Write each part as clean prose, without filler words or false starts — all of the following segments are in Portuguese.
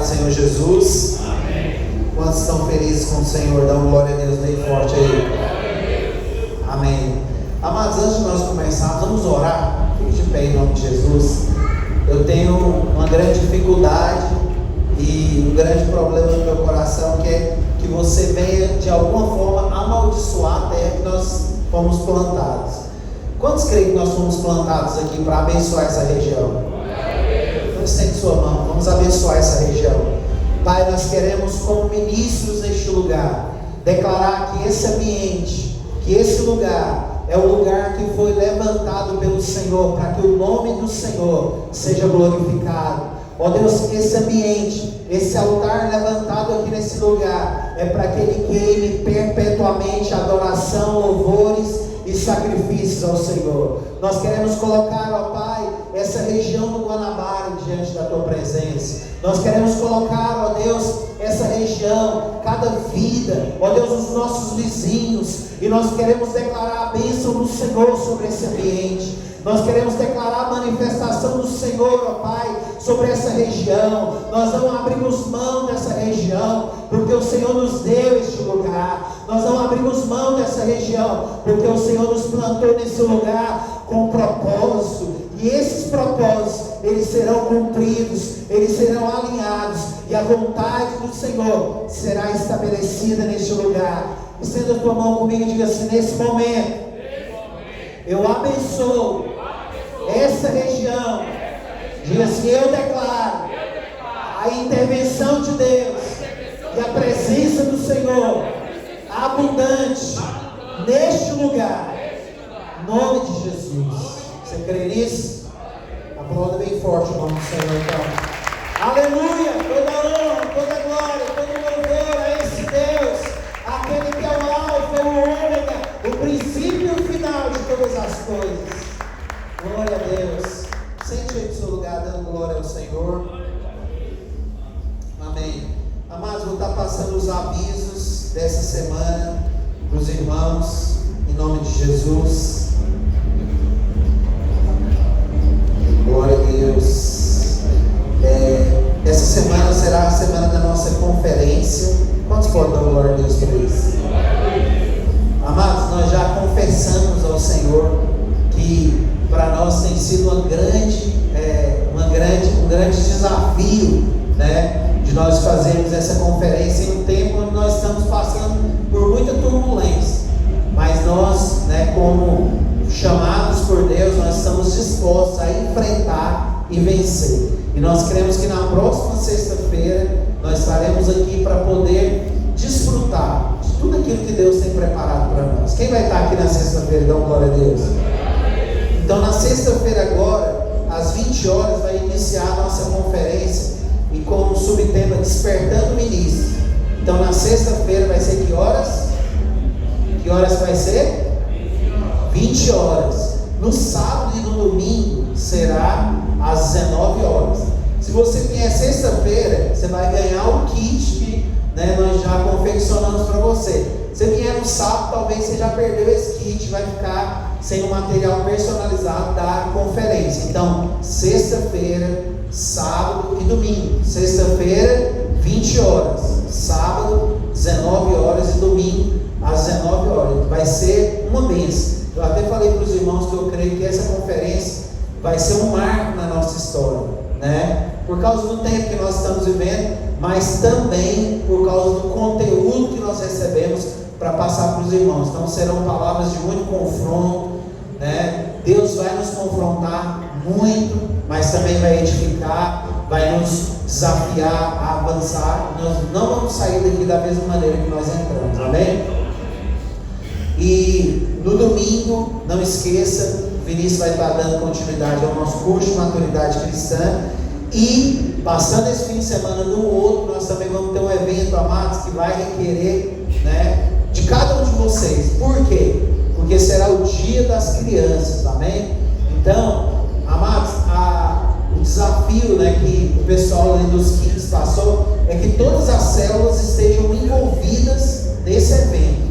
do Senhor Jesus? Amém. Quantos estão felizes com o Senhor? Dá uma glória a Deus bem forte aí. Amém. Amados, antes de nós começarmos, vamos orar. Fique de pé em nome de Jesus. Eu tenho uma grande dificuldade e um grande problema no meu coração, que é que você venha de alguma forma amaldiçoar a terra que nós fomos plantados. Quantos creem que nós fomos plantados aqui para abençoar essa região? Então estende sua mão, vamos abençoar essa região. Pai, nós queremos, como ministros neste lugar, declarar que esse ambiente, que esse lugar é o lugar que foi levantado pelo Senhor, para que o nome do Senhor seja glorificado. Ó Deus, esse ambiente, esse altar levantado aqui nesse lugar, é para que Ele queime perpetuamente adoração, louvores e sacrifícios ao Senhor. Nós queremos colocar, ó Pai, essa região do Guanabara diante da Tua presença. Nós queremos colocar, ó Deus, essa região, cada vida, ó Deus, os nossos vizinhos, e nós queremos declarar a bênção do Senhor sobre esse ambiente. Nós queremos declarar a manifestação do Senhor, ó Pai, sobre essa região. Nós não abrimos mão dessa região, porque o Senhor nos deu este lugar. Nós não abrimos mão dessa região, porque o Senhor nos plantou nesse lugar com propósito. E esses propósitos, eles serão cumpridos, eles serão alinhados, e a vontade do Senhor será estabelecida neste lugar. Estenda a tua mão comigo e diga assim: nesse momento, eu abençoo essa região. Diga assim: eu declaro a intervenção de Deus e a presença do Senhor abundante neste lugar, em nome de Jesus. Você crê nisso? Aplauda bem forte o nome do Senhor, então. Aleluia! Toda honra, toda glória, todo louvor a esse Deus, aquele que é o Alfa, o Ômega, o princípio e o final de todas as coisas. Glória a Deus. Sente aí no seu lugar, dando glória ao Senhor. Amém. Amados, vou estar passando os avisos dessa semana para os irmãos, em nome de Jesus. Glória a Deus. Essa semana será a semana da nossa conferência. Quantos podem dar glória a Deus por isso? Amados, nós já confessamos ao Senhor que para nós tem sido um grande desafio, né, de nós fazermos essa conferência em um tempo onde nós estamos passando por muita turbulência, mas nós, né, como chamados por Deus, nós estamos dispostos a enfrentar e vencer. E nós cremos que na próxima sexta-feira nós estaremos aqui para poder desfrutar de tudo aquilo que Deus tem preparado para nós. Quem vai estar aqui na sexta-feira? Dá uma glória a Deus. Então, na sexta-feira agora, às 20 horas, vai iniciar a nossa conferência, e com o subtema Despertando Ministros. Então, na sexta-feira vai ser que horas? Que horas vai ser? 20 horas. No sábado e no domingo será às 19 horas. Se você vier sexta-feira, você vai ganhar o kit que, né, nós já confeccionamos para você. Se você vier no sábado, talvez você já perdeu esse kit, vai ficar sem o material personalizado da conferência. Então, sexta-feira, sábado e domingo. Sexta-feira, 20 horas. Sábado, 19 horas e domingo, às 19 horas. Vai ser uma bênção. Eu até falei para os irmãos que eu creio que essa conferência vai ser um marco na nossa história, né? Por causa do tempo que nós estamos vivendo, mas também por causa do conteúdo que nós recebemos para passar para os irmãos. Então serão palavras de muito confronto, né? Deus vai nos confrontar muito, mas também vai edificar, vai nos desafiar a avançar. Nós não vamos sair daqui da mesma maneira que nós entramos, amém? E no domingo, não esqueça, o Vinícius vai estar dando continuidade ao nosso curso de maturidade cristã. E passando esse fim de semana no outro, nós também vamos ter um evento, amados, que vai requerer, né, de cada um de vocês. Por quê? Porque será o dia das crianças, amém? Então, amados, o desafio, né, que o pessoal ali dos Kids passou é que todas as células estejam envolvidas nesse evento.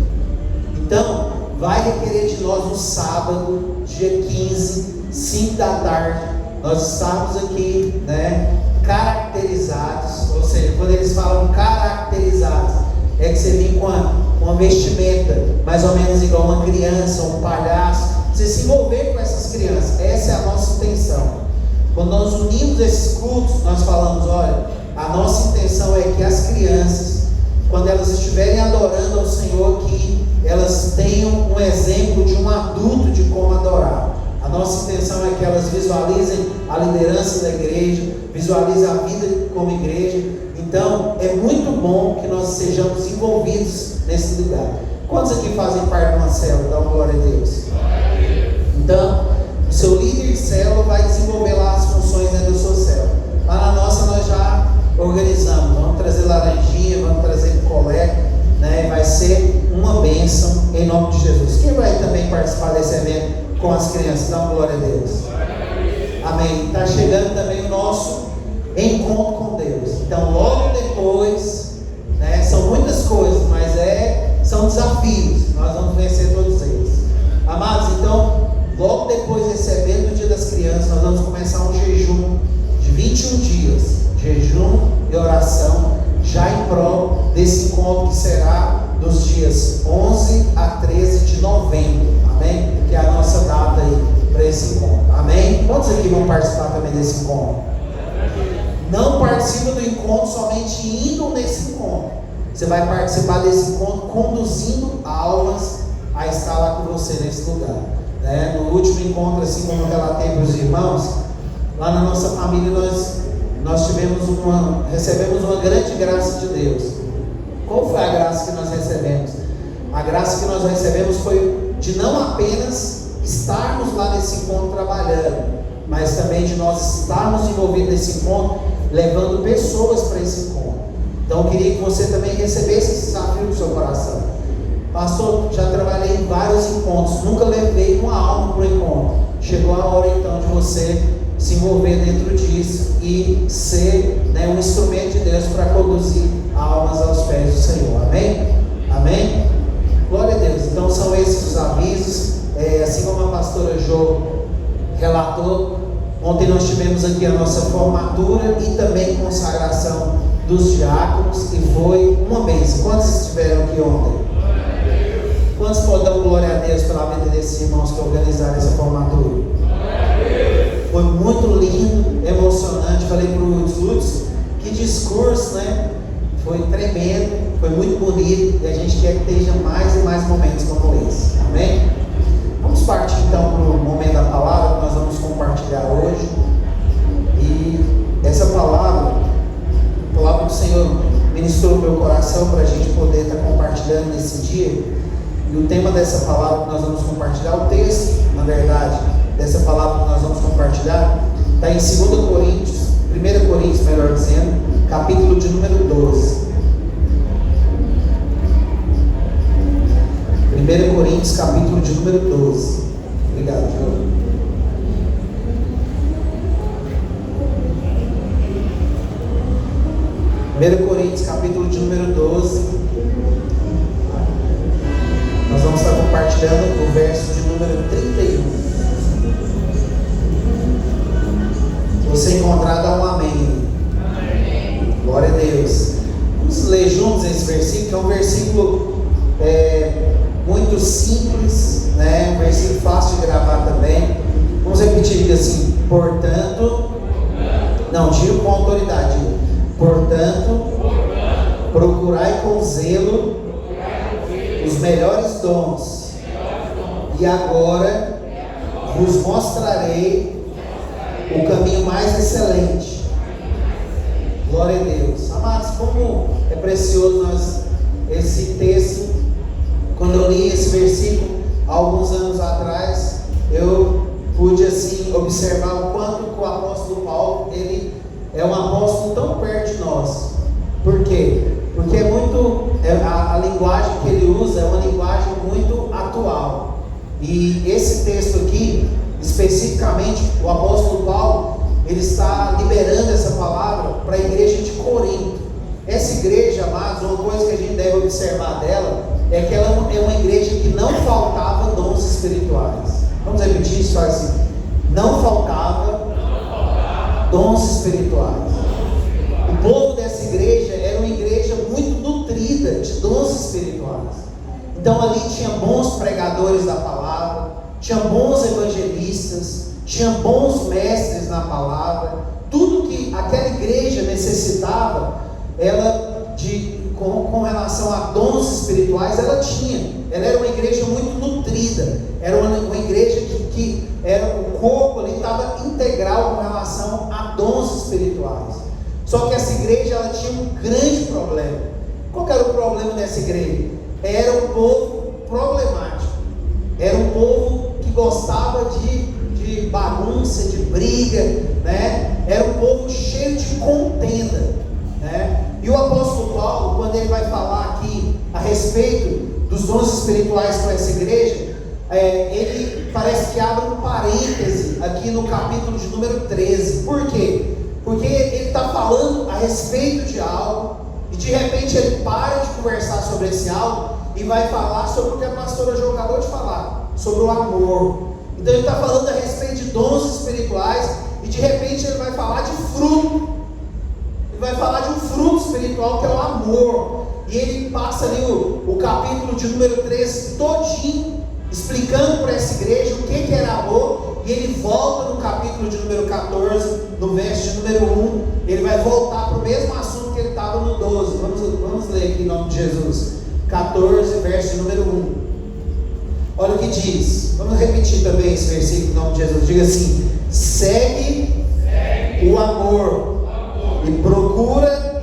Então, vai requerer de nós no sábado, dia 15, 5 da tarde, nós estamos aqui, né, caracterizados, ou seja, quando eles falam caracterizados, é que você vem com uma vestimenta mais ou menos igual uma criança, um palhaço, você se envolver com essas crianças. Essa é a nossa intenção. Quando nós unimos esses cultos, nós falamos, olha, a nossa intenção é que as crianças, quando elas estiverem adorando ao Senhor, que elas tenham um exemplo de um adulto de como adorar. A nossa intenção é que elas visualizem a liderança da igreja, visualizem a vida como igreja. Então, é muito bom que nós sejamos envolvidos nesse lugar. Quantos aqui fazem parte de uma célula? Dá uma glória a Deus. Então, o seu líder de célula vai desenvolver lá as funções dentro da sua célula. Lá na nossa nós já organizamos, vamos trazer laranjinha, vamos trazer coleta, né? Vai ser uma bênção em nome de Jesus. Quem vai também participar desse evento com as crianças? Dá uma glória a Deus. Amém. Está chegando também o nosso encontro com Deus. Então logo depois, né, são muitas coisas, mas são desafios. Nós vamos vencer todos eles. Amados, então logo depois desse evento do Dia das Crianças, nós vamos começar um jejum de 21 dias, jejum e oração, já em prol desse encontro que será dos dias 11 a 13 de novembro, amém? Que é a nossa data aí para esse encontro, amém? Quantos aqui vão participar também desse encontro? Não participa do encontro somente indo nesse encontro, você vai participar desse encontro conduzindo almas a estar lá com você nesse lugar, né? No último encontro, assim como eu relatei para os irmãos, lá na nossa família nós recebemos uma grande graça de Deus. Qual foi a graça que nós recebemos? A graça que nós recebemos foi de não apenas estarmos lá nesse encontro trabalhando, mas também de nós estarmos envolvidos nesse encontro, levando pessoas para esse encontro. Então eu queria que você também recebesse esse desafio no seu coração. Pastor, já trabalhei em vários encontros, nunca levei uma alma para o encontro. Chegou a hora então de você se envolver dentro disso e ser, né, um instrumento de Deus para conduzir almas aos pés do Senhor, amém? Amém? Glória a Deus. Então são esses os avisos, assim como a pastora Jo relatou, ontem nós tivemos aqui a nossa formatura e também consagração dos diáconos, e foi uma bênção. Quantos estiveram aqui ontem? Quantos podem dar glória a Deus pela vida desses irmãos que organizaram essa formatura? Foi muito lindo, emocionante. Falei para o Lutz, que discurso, né? Foi tremendo, foi muito bonito, e a gente quer que esteja mais e mais momentos como esse, amém? Vamos partir então para o momento da palavra que nós vamos compartilhar hoje. E essa palavra que o Senhor ministrou no meu coração para a gente poder estar compartilhando nesse dia. E o tema dessa palavra que nós vamos compartilhar, o texto, na verdade, dessa palavra que nós vamos compartilhar, está em 2 Coríntios, 1 Coríntios, melhor dizendo, capítulo de número 12. 1 Coríntios, capítulo de número 12. Obrigado, João. 1 Coríntios, capítulo de número 12. Nós vamos estar compartilhando o verso de número 31. Se você encontrar, dá um amém. Amém. Glória a Deus. Vamos ler juntos esse versículo, que é um versículo muito simples, né? Um versículo fácil de gravar também. Vamos repetir assim: portanto, não, digo com autoridade. Portanto, procurai com zelo os melhores dons, e agora vos mostrarei o caminho mais excelente. Glória a Deus. Amados, como é precioso esse texto. Quando eu li esse versículo há alguns anos atrás, eu pude assim observar o quanto que o apóstolo Paulo, ele é um apóstolo tão perto de nós. Por quê? Porque a linguagem que ele usa é uma linguagem muito atual. E esse texto aqui, especificamente, o apóstolo Paulo, ele está liberando essa palavra para a igreja de Corinto. Essa igreja, amados, uma coisa que a gente deve observar dela é que ela é uma igreja que não faltava dons espirituais. Vamos repetir isso assim: não faltava dons espirituais. O povo dessa igreja era uma igreja muito nutrida de dons espirituais. Então ali tinha bons pregadores da palavra, tinha bons evangelistas, tinha bons mestres na palavra. Tudo que aquela igreja necessitava, com relação a dons espirituais, ela tinha. Ela era uma igreja muito nutrida, era uma igreja que era, o corpo ali estava integral com relação a dons espirituais. Só que essa igreja, ela tinha um grande problema. Qual era o problema dessa igreja? Era um povo problemático, era um povo que gostava de bagunça, de briga, né? Era um povo cheio de contenda, né? E o apóstolo Paulo, quando ele vai falar aqui a respeito dos dons espirituais com essa igreja, ele parece que abre um parêntese aqui no capítulo de número 13. Por quê? Porque ele está falando a respeito de algo, e de repente ele para de conversar sobre esse algo e vai falar sobre o que a pastora Jo acabou de falar, sobre o amor. Então ele está falando a respeito de dons espirituais, e de repente ele vai falar de fruto. Ele vai falar de um fruto espiritual que é o amor. E ele passa ali o capítulo de número 13 todinho, explicando para essa igreja o que era amor. E ele volta no capítulo de número 14, no verso de número 1. Ele vai voltar para o mesmo assunto que ele estava no 12. Vamos ler aqui em nome de Jesus. 14, verso de número 1. Olha o que diz. Vamos repetir também esse versículo em nome de Jesus. Diga assim: segue o amor e procura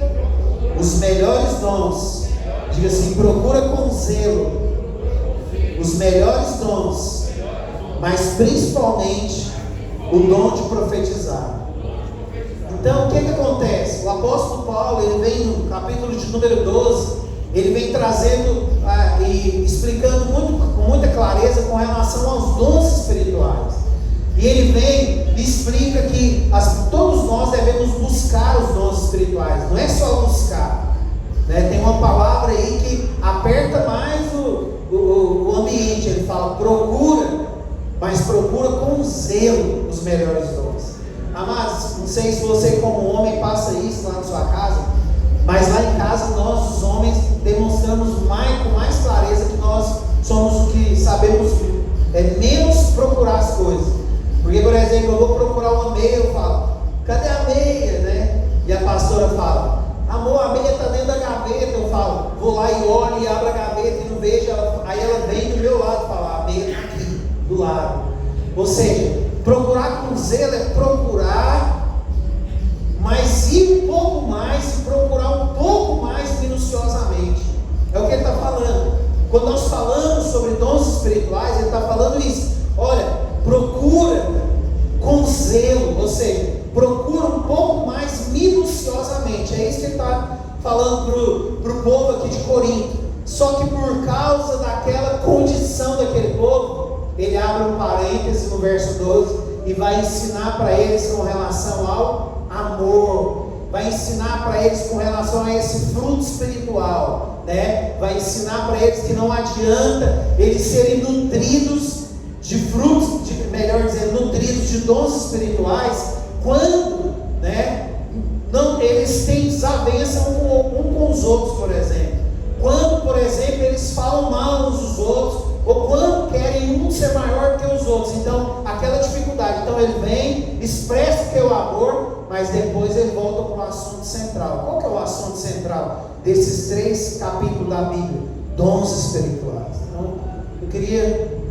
os melhores dons. Diga assim: procura com zelo os melhores dons, mas principalmente o dom de profetizar. Então o que acontece? O apóstolo Paulo, ele vem no capítulo de número 12, ele vem trazendo e explicando com muita clareza com relação aos dons espirituais. E ele vem e explica que todos nós devemos buscar os dons espirituais. Não é só buscar, né? Tem uma palavra aí que aperta mais o ambiente. Ele fala: procura, mas procura com zelo os melhores dons. Amados, não sei se você como homem passa isso lá na sua casa, mas lá em casa nós, os homens, demonstramos com mais clareza que nós somos o que sabemos menos procurar as coisas. Porque, por exemplo, eu vou procurar uma meia, eu falo: cadê a meia, né? E a pastora fala: amor, a meia está dentro da gaveta. Eu falo: vou lá e olho e abro a gaveta e não vejo ela. Aí ela vem do meu lado e fala: a meia está aqui, do lado. Ou seja, procurar com zelo é procurar, mas ir um pouco mais e procurar um pouco mais minuciosamente. É o que ele está falando. Quando nós falamos sobre dons espirituais, ele está falando isso. Olha, procura com zelo, ou seja, procura um pouco mais minuciosamente. É isso que ele está falando para o povo aqui de Corinto. Só que por causa daquela condição daquele povo, ele abre um parêntese no verso 12 e vai ensinar para eles com relação ao amor, vai ensinar para eles com relação a esse fruto espiritual, né? Vai ensinar para eles que não adianta eles serem nutridos de frutos, melhor dizendo, nutridos de dons espirituais, quando, né, não, eles têm desavença um com os outros, por exemplo. Quando, por exemplo, eles falam mal uns dos outros, ou quando querem um ser maior que os outros. Então, aquela dificuldade. Então ele vem, expressa o que é o amor, mas depois ele volta para o assunto central. Qual que é o assunto central desses 3 capítulos da Bíblia? Dons espirituais. Então, eu queria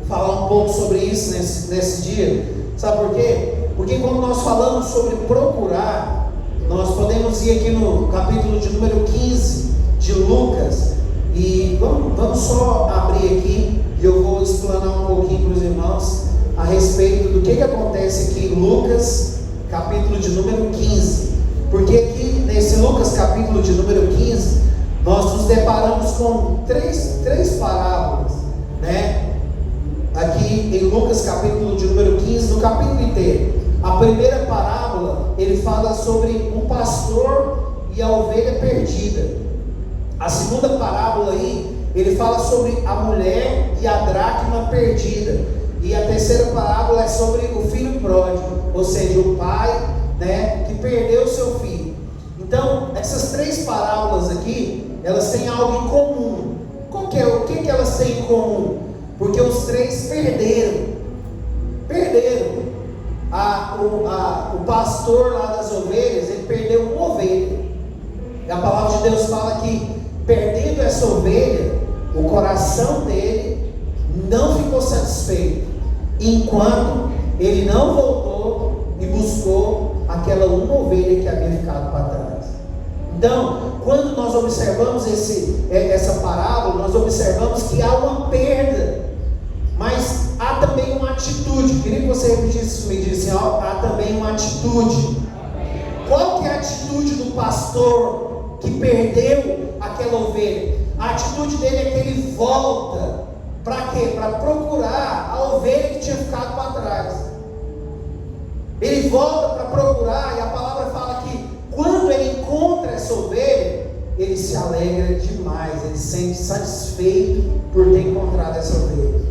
falar um pouco sobre isso nesse dia. Sabe por quê? Porque quando nós falamos sobre procurar, nós podemos ir aqui no capítulo de número 15 de Lucas, e vamos só abrir aqui, e eu vou explanar um pouquinho para os irmãos a respeito do que acontece aqui em Lucas, capítulo de número 15. Porque aqui nesse Lucas capítulo de número 15, nós nos deparamos com três parábolas, né? Aqui em Lucas capítulo de número 15, no capítulo inteiro. A primeira parábola, ele fala sobre um pastor e a ovelha perdida. A segunda parábola aí, ele fala sobre a mulher e a dracma perdida. E a terceira parábola é sobre o filho pródigo, ou seja, o pai, né, que perdeu o seu filho. Então elas têm algo em comum. O que elas têm em comum? Porque os três perderam. O pastor lá das ovelhas, ele perdeu uma ovelha. E a palavra de Deus fala que, perdendo essa ovelha, o coração dele não ficou satisfeito, enquanto ele não voltou e buscou aquela uma ovelha que havia ficado para trás. Então, quando nós observamos essa parábola, nós observamos que há uma perda, mas há também uma atitude. Queria que você repetisse isso, me disse assim, há também uma atitude. Qual que é a atitude do pastor que perdeu aquela ovelha? A atitude dele é que ele volta. Para quê? Para procurar a ovelha que tinha ficado para trás. Ele volta para procurar, e a palavra fala que quando ele encontra essa ovelha, ele se alegra demais, ele se sente satisfeito por ter encontrado essa ovelha.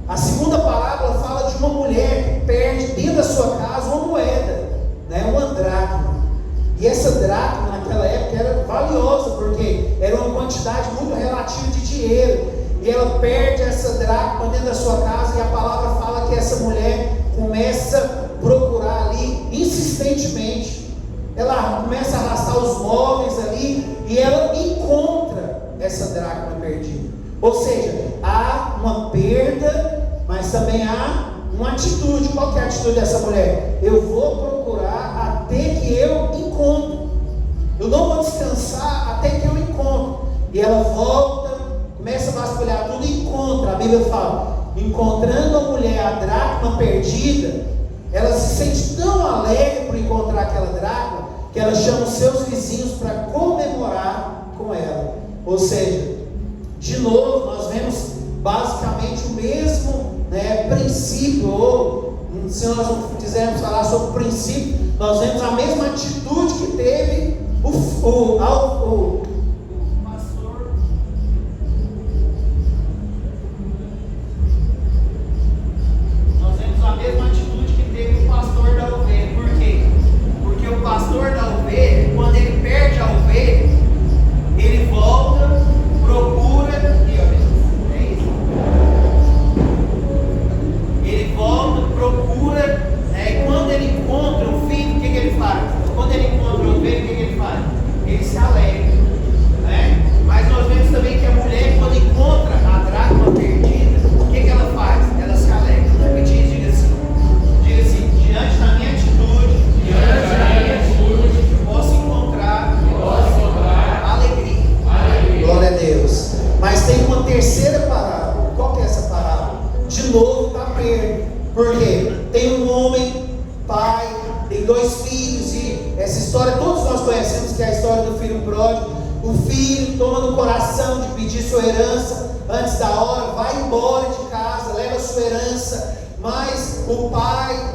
A segunda parábola fala de uma mulher que perde dentro da sua casa uma moeda, uma dracma. E essa dracma naquela época era valiosa, porque era uma quantidade muito relativa de dinheiro. E ela perde essa dracma dentro da sua casa, e a palavra fala que essa mulher começa a procurar ali insistentemente. Ela começa a arrastar os móveis ali, e ela encontra essa dracma perdida. Ou seja, há uma perda, mas também há uma atitude. Qual que é a atitude dessa mulher? Eu vou procurar até que eu encontro. Eu não vou descansar até que eu encontro. E ela volta, começa a vasculhar tudo e encontra. A Bíblia fala, encontrando a mulher a dracma perdida, ela se sente tão alegre por encontrar aquela dracma, que ela chama os seus vizinhos para comemorar com ela. Ou seja, de novo nós vemos basicamente o mesmo princípio, ou se nós não quisermos falar sobre o princípio, nós vemos a mesma atitude que teve o pastor. Nós vemos a mesma atitude que teve o pastor da ovelha. Por quê? Porque o pastor da ovelha, quando ele perde a ovelha, ele volta, procura, ele volta, procura, e quando ele encontra o filho, o que ele faz? Quando ele encontra o ovelha, o que ele faz? Ele se alegra, mas nós vemos também que a mulher, quando encontra a dracma perdida, o que ela faz? Ela se alegra. Diga assim, diante da minha atitude, posso encontrar alegria. Glória a Deus. Mas tem uma terceira parábola. Qual que é essa parábola? De novo está perto. Por quê? Tem um homem, pai, tem 2 filhos, e essa história todos nós conhecemos, que é a história do filho pródigo. O filho toma no coração de pedir sua herança antes da hora, vai embora de casa, leva sua herança, mas o pai,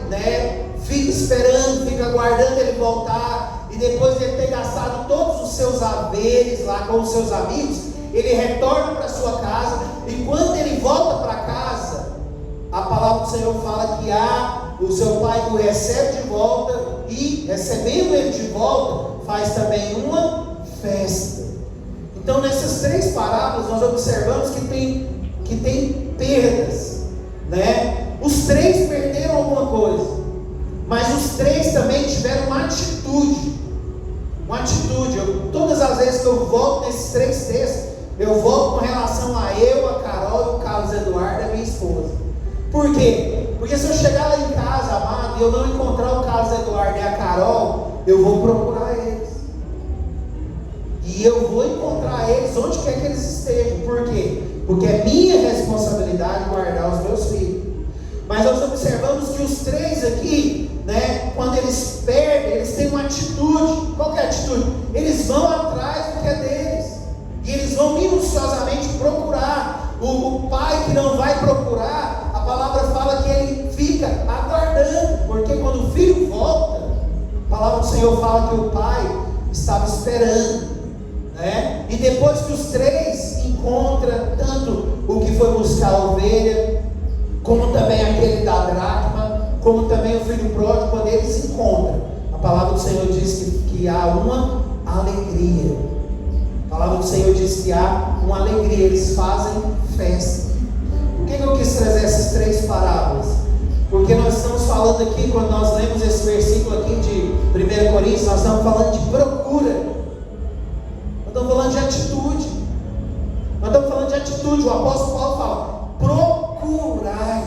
fica esperando, fica aguardando ele voltar, e depois de ele ter gastado todos os seus haveres lá com os seus amigos, ele retorna para sua casa, e quando ele volta para casa, a palavra do Senhor fala que o seu pai o recebe de volta, e recebendo ele de volta, faz também uma festa. Então nessas 3 parábolas nós observamos que tem perdas, Os 3 perderam alguma coisa, mas os 3 também tiveram uma atitude. Todas as vezes que eu volto nesses 3 textos, eu volto com relação a eu, a Carol e o Carlos Eduardo, a minha esposa. Por quê? Porque se eu chegar lá em casa, amado, e eu não encontrar o Carlos Eduardo e a Carol, eu vou procurar eles. E eu vou encontrar eles onde quer que eles estejam. Por quê? Porque é minha responsabilidade guardar os meus filhos. Mas nós observamos que os 3 aqui, quando eles perdem, eles têm uma atitude. Qual que é a atitude? Eles vão atrás do que é deles. E eles vão minuciosamente procurar. O pai que não vai procurar, a palavra fala que ele fica aguardando. Porque quando o filho volta, a palavra do Senhor fala que o pai estava esperando. E depois que os 3 encontram tanto o que foi buscar a ovelha, como também aquele da dracma, como também o filho pródigo, quando eles se encontram, a palavra do Senhor diz que há uma alegria. A palavra do Senhor diz que há uma alegria, eles fazem festa. Por que eu quis trazer essas 3 parábolas? Porque nós estamos falando aqui, quando nós lemos esse versículo aqui de 1 Coríntios, nós estamos falando de procura. Nós estamos falando de atitude. Nós estamos falando de atitude. O apóstolo Paulo fala: procurai.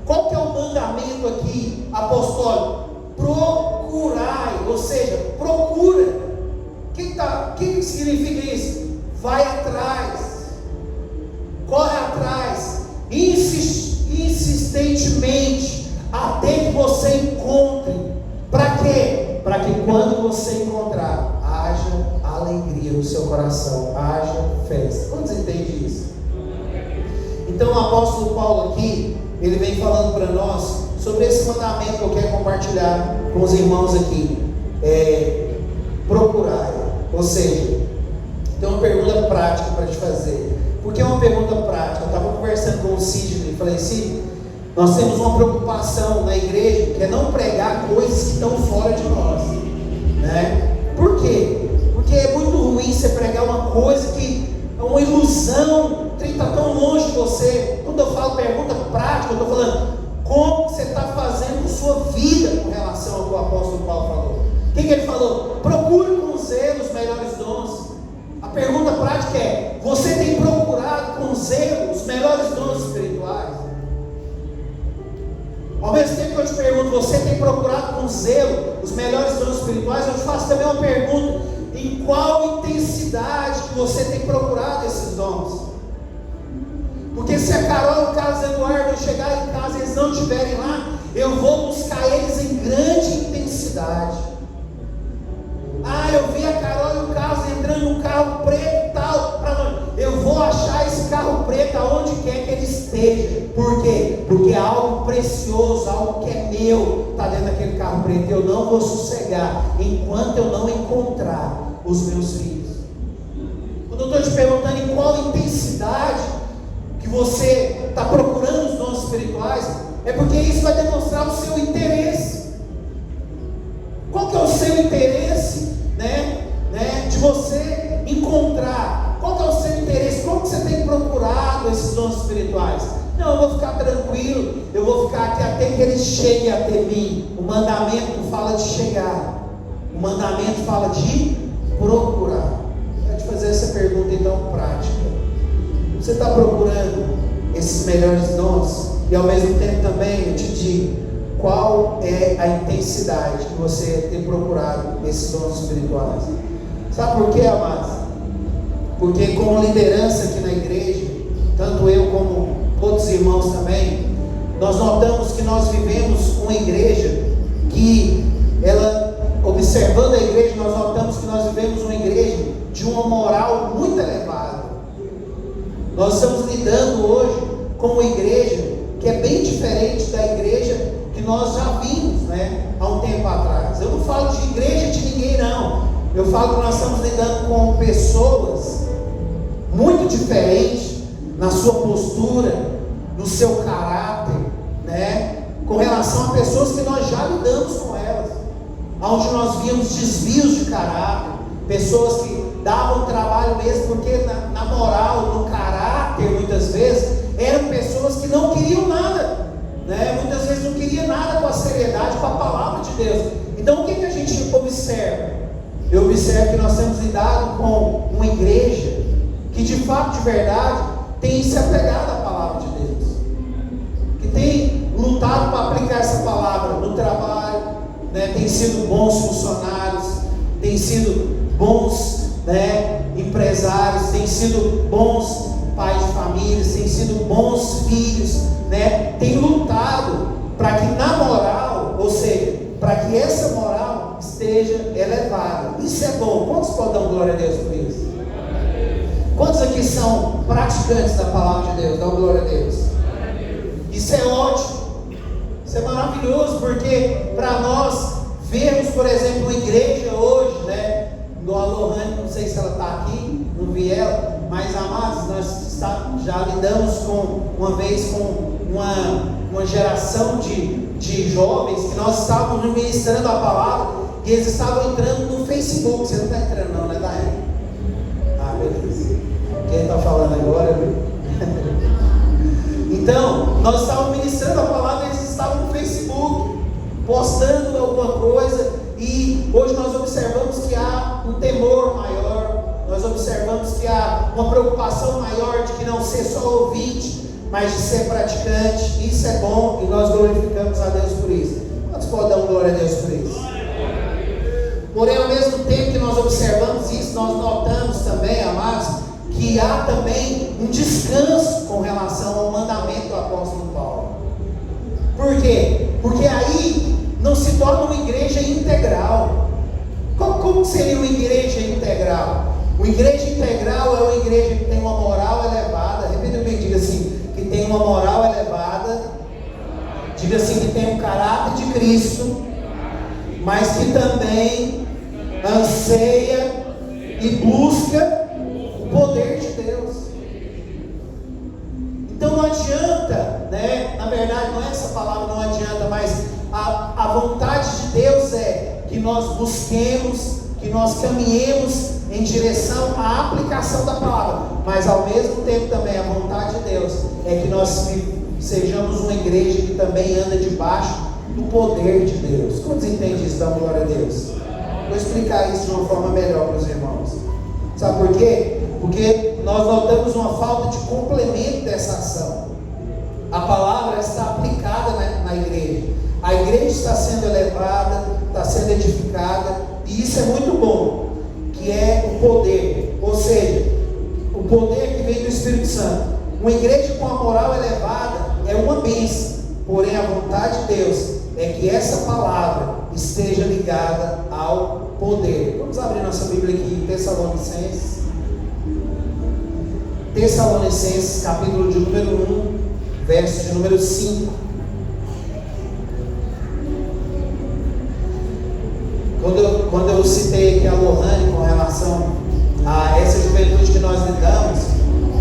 Qual que é o mandamento aqui apostólico? Procurai, ou seja, procura. O que significa isso? Vai atrás, corre atrás, insistentemente, até que você encontre. Para quê? Para que quando você encontrar, haja alegria no seu coração, haja festa. Quantos entendem isso? Então o apóstolo Paulo aqui, ele vem falando para nós sobre esse mandamento que eu quero compartilhar com os irmãos aqui. Procurar. Ou seja, tem uma pergunta prática para te fazer. Por que uma pergunta prática? Eu estava conversando com o Sidney e falei: Sidney, nós temos uma preocupação na igreja, que é não pregar coisas que estão fora de nós, né? Por quê? Porque é muito ruim você pregar uma coisa que é uma ilusão, está tão longe de você. Quando eu falo pergunta prática, eu estou falando como você está fazendo sua vida com relação ao que o apóstolo Paulo falou. O que ele falou? Procure com zelo os melhores dons. A pergunta prática é: você tem procurado com zelo os melhores dons espirituais? Ao mesmo tempo que eu te pergunto, você tem procurado com zelo os melhores dons espirituais? Eu te faço também uma pergunta: em qual intensidade que você tem procurado esses dons? Porque se a Carol e o Carlos Eduardo chegarem em casa e eles não estiverem lá, eu vou buscar eles em grande intensidade. Eu vi a Carol e o Carlos entrando num carro preto e tal. Eu vou achar esse carro preto aonde quer que ele esteja. Por quê? Porque algo precioso, algo que é meu, está dentro daquele carro preto. Eu não vou sossegar enquanto eu não encontrar os meus filhos. Quando eu estou te perguntando em qual intensidade que você está procurando os dons espirituais, é porque isso vai demonstrar o seu interesse. Qual que é o seu interesse, de você encontrar? Qual que é o seu interesse? Como que você tem procurado esses dons espirituais? Não, eu vou ficar tranquilo, eu vou ficar aqui até que eles cheguem até mim. O mandamento fala de chegar, o mandamento fala de procurar. Eu vou te fazer essa pergunta então prática: você está procurando esses melhores dons? E ao mesmo tempo também eu te digo, qual é a intensidade que você tem procurado esses dons espirituais? Sabe por quê, amados? Porque como liderança aqui na igreja, tanto eu como outros irmãos também, nós notamos que nós vivemos uma igreja que, observando a igreja, nós notamos que nós vivemos uma igreja de uma moral muito elevada. Nós estamos lidando hoje com uma igreja que é bem diferente da igreja que nós já vimos, há um tempo atrás. Eu não falo de igreja de ninguém, não. Eu falo que nós estamos lidando com pessoas muito diferentes na sua postura, no seu caráter, com relação a pessoas que nós já lidamos com elas, onde nós víamos desvios de caráter, pessoas que davam trabalho mesmo, porque na moral, no caráter, muitas vezes, eram pessoas que não queriam nada, muitas vezes não queriam nada com a seriedade, com a palavra de Deus. Então o que a gente observa? Eu observo que nós temos lidado com uma igreja que de fato, de verdade, tem se apegado à palavra de Deus, que tem lutado para aplicar essa palavra no trabalho, tem sido bons funcionários, tem sido bons empresários, tem sido bons pais de famílias, tem sido bons filhos, tem lutado para que na moral, ou seja, para que essa moral esteja elevada. Isso é bom. Quantos podem dar glória a Deus por isso? Quantos aqui são praticantes da palavra de Deus? Dá glória a Deus. Isso é ótimo, isso é maravilhoso, porque para nós vermos, por exemplo, uma igreja hoje, igual a Lohane, não sei se ela está aqui, não vi ela, mas amados, nós já lidamos uma vez com uma geração de jovens que nós estávamos ministrando a palavra e eles estavam entrando no Facebook. Você não está entrando não, Daiane? Quem está falando agora, viu? Então, nós estávamos ministrando a palavra, eles estavam no Facebook, postando alguma coisa, e hoje nós observamos que há um temor maior, nós observamos que há uma preocupação maior de que não ser só ouvinte, mas de ser praticante. Isso é bom e nós glorificamos a Deus por isso. Quantos podem dar glória a Deus por isso? Porém, ao mesmo tempo que nós observamos isso, nós notamos também, amados, que há também um descanso com relação ao mandamento do apóstolo Paulo. Por quê? Porque aí não se torna uma igreja integral. Como seria uma igreja integral? Uma igreja integral é uma igreja que tem uma moral elevada. Repita bem, diga assim, que tem uma moral elevada. Diga assim, que tem um caráter de Cristo, mas que também anseia e busca o poder de Deus. Então não adianta, né? Na verdade não é essa palavra, não adianta, mas a vontade de Deus é que nós busquemos, que nós caminhemos em direção à aplicação da palavra, mas ao mesmo tempo também a vontade de Deus é que nós sejamos uma igreja que também anda debaixo do poder de Deus. Quantos entendem isso? Dá glória a Deus. Vou explicar isso de uma forma melhor para os irmãos. Sabe por quê? Porque nós notamos uma falta de complemento dessa ação. A palavra está aplicada na igreja. A igreja está sendo elevada, está sendo edificada, e isso é muito bom, que é o poder, ou seja, o poder que vem do Espírito Santo. Uma igreja com a moral elevada é uma bênção, porém a vontade de Deus é que essa palavra esteja ligada ao poder. Vamos abrir nossa Bíblia aqui em Tessalonicenses, capítulo de número 1, verso de número 5. Quando eu citei aqui a Lohane com relação a essa juventude que nós lidamos,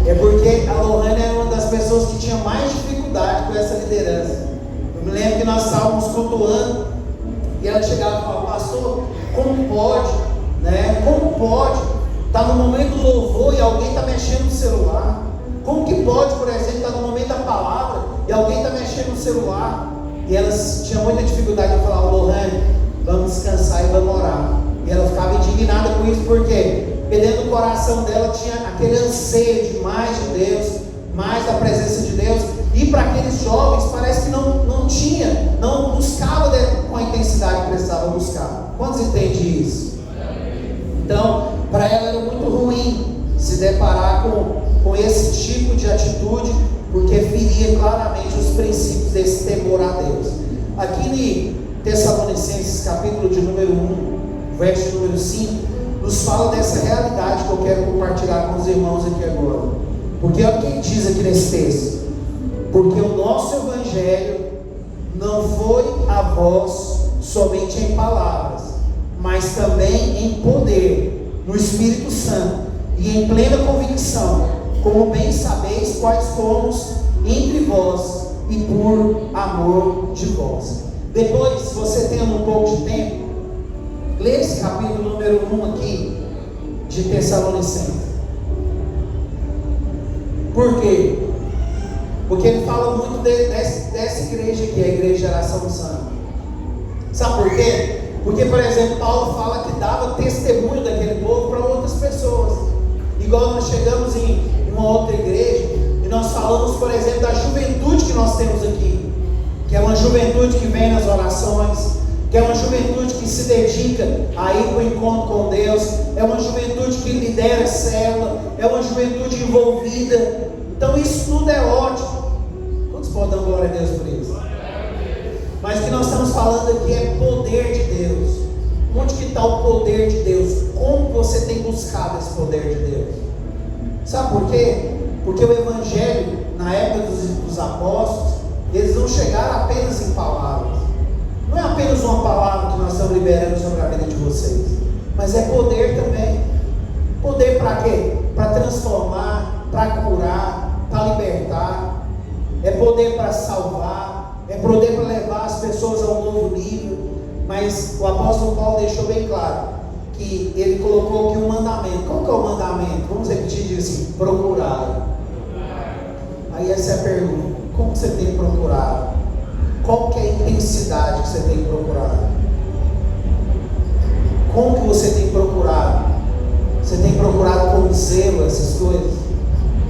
é porque a Lohane era uma das pessoas que tinha mais dificuldade com essa liderança. Eu me lembro que nós estávamos cultuando e ela chegava e falava: pastor, como pode, né? Como pode estar no momento do louvor e alguém está mexendo no celular? Como que pode, por exemplo, estar no momento da palavra e alguém está mexendo no celular? E elas tinham muita dificuldade de falar: Lohane, vamos descansar e vamos orar. E ela ficava indignada com isso, por quê? Porque dentro do coração dela tinha aquele anseio de mais de Deus, mais da presença de Deus. E para aqueles jovens parece que não tinha, não buscava com a intensidade que precisava buscar. Quantos entendem isso? Então, para ela era muito ruim se deparar com esse tipo de atitude, porque feria claramente os princípios desse temor a Deus. Aqui em Tessalonicenses, capítulo de número 1, verso de número 5, nos fala dessa realidade que eu quero compartilhar com os irmãos aqui agora. Porque olha o que diz aqui nesse texto: porque o nosso evangelho não foi a vós somente em palavras, mas também em poder, no Espírito Santo e em plena convicção, como bem sabeis quais fomos entre vós e por amor de vós. Depois, se você tem um pouco de tempo, lê esse capítulo número 1 aqui de Tessalonicenses. Por quê? Porque ele fala muito dessa igreja aqui, a igreja de Geração do Santo. Sabe por quê? Porque, por exemplo, Paulo fala que dava testemunho daquele povo para outras pessoas. Igual nós chegamos em uma outra igreja e nós falamos, por exemplo, da juventude que nós temos aqui, que é uma juventude que vem nas orações, que é uma juventude que se dedica a ir para o encontro com Deus, é uma juventude que lidera célula, é uma juventude envolvida. Então isso tudo é ótimo. Quantos podem dar glória a Deus por isso? Mas o que nós estamos falando aqui é poder de Deus. Onde que está o poder de Deus? Como você tem buscado esse poder de Deus? Sabe por quê? Porque o Evangelho, na época dos apóstolos, eles não chegaram apenas em palavras. Não é apenas uma palavra que nós estamos liberando sobre a vida de vocês, mas é poder também. Poder para quê? Para transformar, para curar, para libertar. É poder para salvar, é poder para levar as pessoas a um novo nível. Mas o apóstolo Paulo deixou bem claro que ele colocou aqui um mandamento. Qual que é o mandamento? Vamos repetir, diz assim: procurar. Aí essa é a pergunta: como você tem procurado? Qual que é a intensidade que você tem procurado? Como que você tem procurado? Você tem procurado com zelo essas coisas?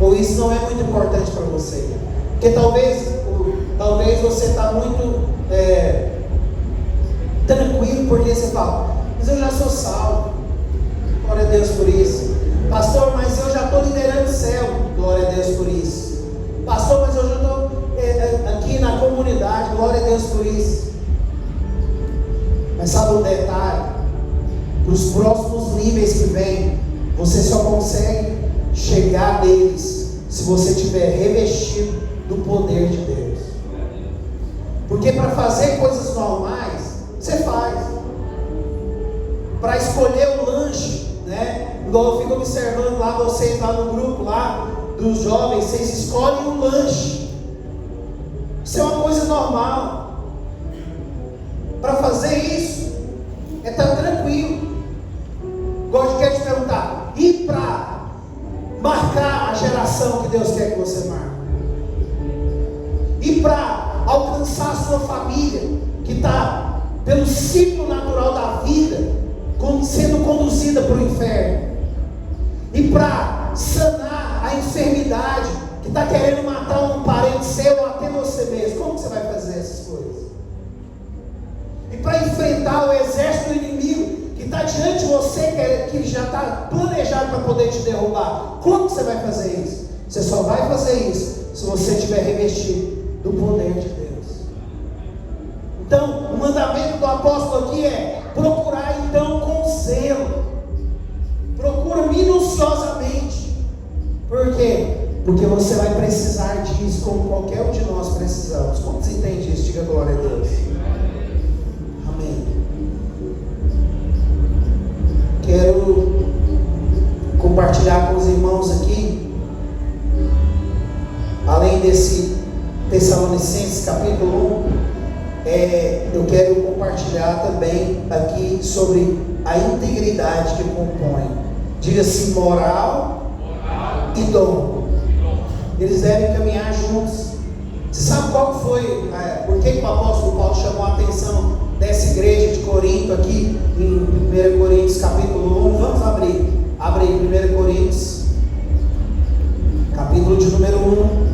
Ou isso não é muito importante para você? Porque talvez você está muito tranquilo, porque você fala: mas eu já sou salvo, glória a Deus por isso. Pastor, mas eu já estou liderando o céu, glória a Deus por isso. Pastor, mas eu já estou aqui na comunidade, glória a Deus por isso. Mas sabe um detalhe? Os próximos níveis que vêm, você só consegue chegar neles se você estiver revestido do poder de Deus. Porque para fazer coisas normais, você faz. Para escolher o lanche, né? Igual eu fico observando lá, vocês lá no grupo lá dos jovens, vocês escolhem um lanche. Isso é uma coisa normal. Para fazer isso, é estar tranquilo. Agora eu quero te perguntar: e para marcar a geração que Deus quer que você marque? E para alcançar a sua família, que está pelo ciclo natural da vida, sendo conduzida para o inferno? E para sanar a enfermidade que está querendo matar um parente seu ou até você mesmo? Como você vai fazer essas coisas? E para enfrentar o exército do inimigo que está diante de você, que já está planejado para poder te derrubar, como você vai fazer isso? Você só vai fazer isso se você estiver revestido do poder de Deus. Então, o mandamento do apóstolo aqui é procurar então com zelo. Procura minuciosamente. Por quê? Porque você vai precisar disso, como qualquer um de nós precisamos. Como você entende isso? Diga glória a Deus. Amém. Quero compartilhar com os irmãos aqui, além desse Tessalonicenses capítulo 1, eu quero compartilhar também aqui sobre a integridade que compõe. Diga-se moral e dom. Eles devem caminhar juntos. Você sabe qual foi, por que o apóstolo Paulo chamou a atenção dessa igreja de Corinto aqui em 1 Coríntios capítulo 1? Vamos abrir. Abre aí 1 Coríntios capítulo de número 1.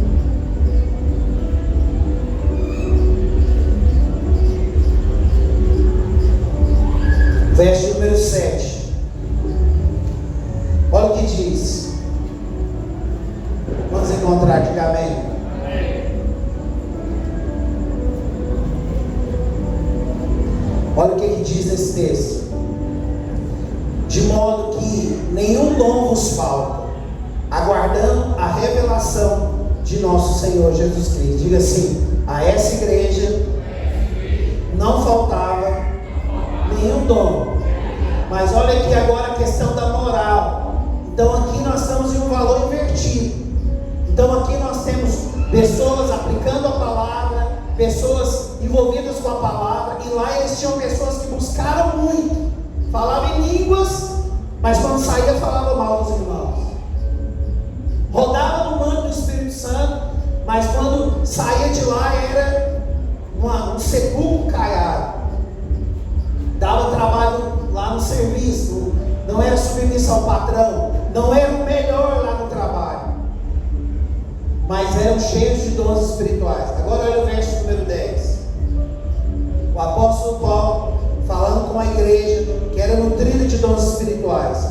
Verso número 7. Olha o que diz. Vamos encontrar aqui, amém? Olha o que diz nesse texto: de modo que nenhum dom vos falta, aguardando a revelação de nosso Senhor Jesus Cristo. Diga assim: a essa igreja não faltava nenhum dom. Mas olha aqui agora a questão da moral. Então aqui nós estamos em um valor invertido. Então aqui nós temos pessoas aplicando a palavra, pessoas envolvidas com a palavra, e lá eles tinham pessoas que buscaram muito, falavam em línguas, mas quando saía falava mal dos irmãos, rodava no manto do Espírito Santo, mas quando saía de lá era um sepulcro caiado, dava trabalho lá no serviço, não era submissa ao patrão, não era o melhor lá no trabalho, mas eram cheios de dons espirituais. Agora olha o verso número 10. O apóstolo Paulo falando com a igreja que era nutrida de dons espirituais: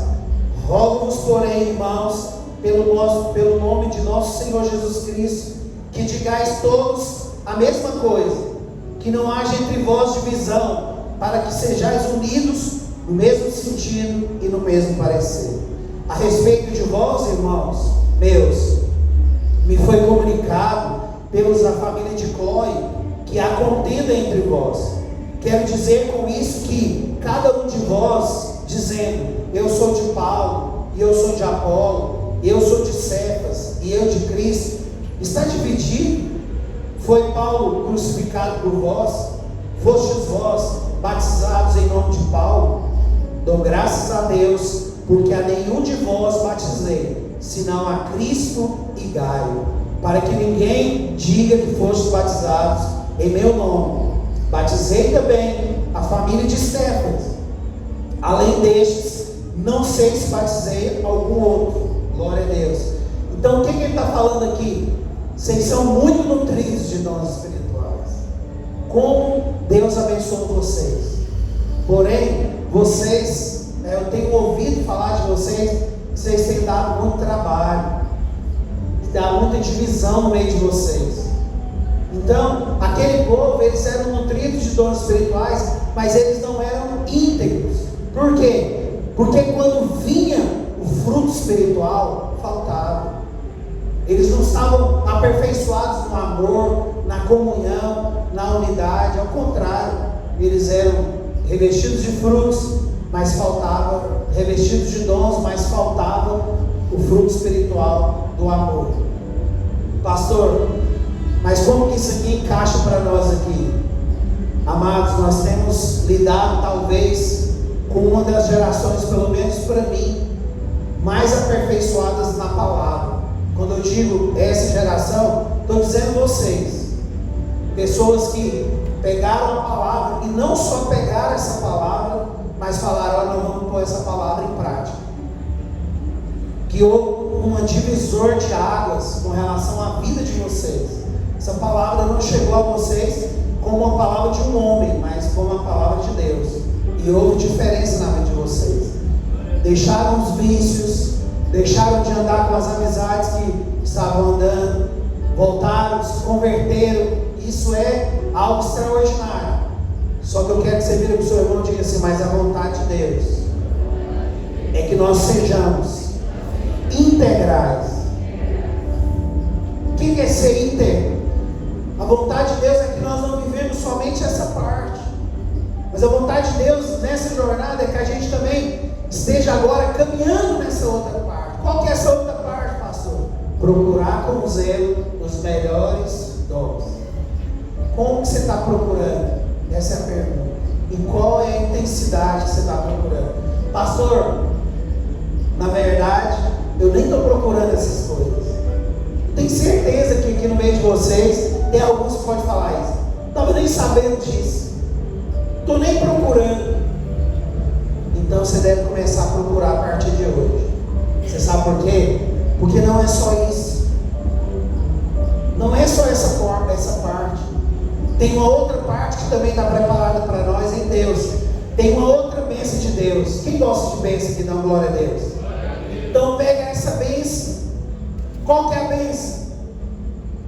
rogo-vos, porém, irmãos, pelo nome de nosso Senhor Jesus Cristo, que digais todos a mesma coisa, que não haja entre vós divisão, para que sejais unidos no mesmo sentido e no mesmo parecer. A respeito de vós, irmãos meus, me foi comunicado pelos da família de Cloe que há contenda entre vós. Quero dizer com isso que cada um de vós, dizendo: eu sou de Paulo, e eu sou de Apolo, eu sou de Cefas, e eu de Cristo, está dividido? Foi Paulo crucificado por vós? Fostes vós batizados em nome de Paulo? Dou graças a Deus, porque a nenhum de vós batizei, senão a Crispo e Gaio, para que ninguém diga que fostes batizados em meu nome. Batizei também a família de Estéfanas. Além destes, não sei se batizei algum outro. Glória a Deus. Então o que ele está falando aqui? Vocês são muito nutridos de dons espirituais. Como Deus abençoou vocês. Porém, vocês, eu tenho ouvido falar de vocês, vocês têm dado muito trabalho, dá muita divisão no meio de vocês. Então, aquele povo, eles eram nutridos de dons espirituais, mas eles não eram íntegros. Por quê? Porque quando vinha o fruto espiritual, faltava. Eles não estavam aperfeiçoados no amor, na comunhão, na unidade. Ao contrário, eles eram revestidos de frutos, mas faltava, revestidos de dons, mas faltava o fruto espiritual do amor. Pastor, mas como que isso aqui encaixa para nós aqui? Amados, nós temos lidado talvez com uma das gerações, pelo menos para mim, mais aperfeiçoadas na palavra. Quando eu digo essa geração, estou dizendo vocês, pessoas que pegaram a palavra, e não só pegaram essa palavra, mas falaram: olha, nós vamos pôr essa palavra em prática. Que houve um divisor de águas com relação à vida de vocês. Essa palavra não chegou a vocês como uma palavra de um homem, mas como uma palavra de Deus. E houve diferença na vida de vocês. Deixaram os vícios, deixaram de andar com as amizades que estavam andando, voltaram, se converteram. Isso é algo extraordinário. Só que eu quero que você vire para o seu irmão e diga assim: mas a vontade de Deus é que nós sejamos integrais. O que é ser íntegro? A vontade de Deus é que nós não vivemos somente essa parte, mas a vontade de Deus nessa jornada é que a gente também esteja agora caminhando nessa outra parte. Qual que é essa outra parte, pastor? Procurar com zelo os melhores dons. Como que você está procurando? Essa é a pergunta. E qual é a intensidade que você está procurando? Pastor, na verdade, eu nem estou procurando essas coisas. Tenho certeza que aqui no meio de vocês tem alguns que podem falar isso. Não estava nem sabendo disso. Estou nem procurando. Então você deve começar a procurar a partir de hoje. Você sabe por quê? Porque não é só isso. Não é só essa parte. Tem uma outra parte que também está preparada para nós em Deus. Tem uma outra bênção de Deus. Quem gosta de bênção aqui? Dá uma glória a Deus. Então pega essa bênção. Qual que é a bênção?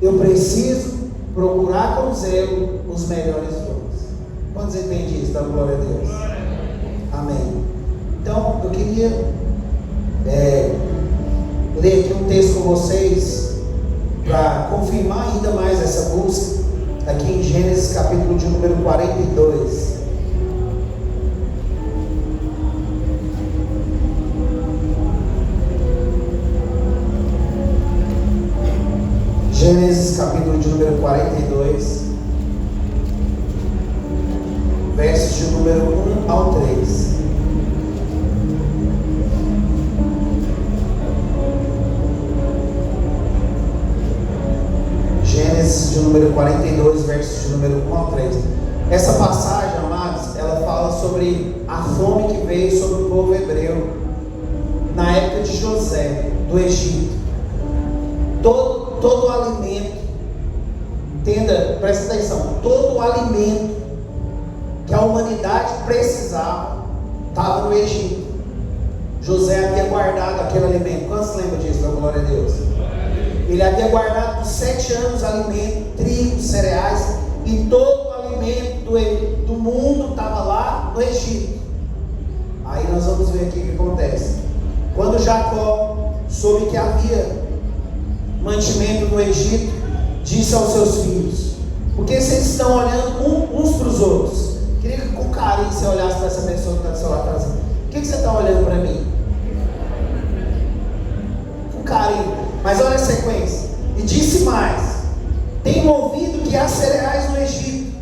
Eu preciso procurar com zelo os melhores dons. Quantos entendem isso? Dá uma glória a Deus. Amém. Então eu queria ler aqui um texto com vocês para confirmar ainda mais essa busca. Aqui em Gênesis capítulo de número 42. Gênesis capítulo de número 42, versos de número 1 ao 3. Gênesis de número 42, versos de número 1 ao 3. Essa passagem, amados, ela fala sobre a fome que veio sobre o povo hebreu na época de José, do Egito. Todo o alimento, entenda, presta atenção, todo o alimento que a humanidade precisava estava no Egito. José havia guardado aquele alimento. Quantos lembram disso? Da glória a Deus. Ele havia guardado por 7 anos alimento, trigo, cereais, e todo o alimento do mundo estava lá no Egito. Aí nós vamos ver aqui o que acontece. Quando Jacó soube que havia mantimento no Egito, disse aos seus filhos: por que vocês estão olhando uns para os outros? Queria que com carinho você olhasse para essa pessoa que está do seu lado atrás. Por que você está olhando para mim? Com carinho. Mas olha a sequência. E disse mais: tenho ouvido que há cereais no Egito.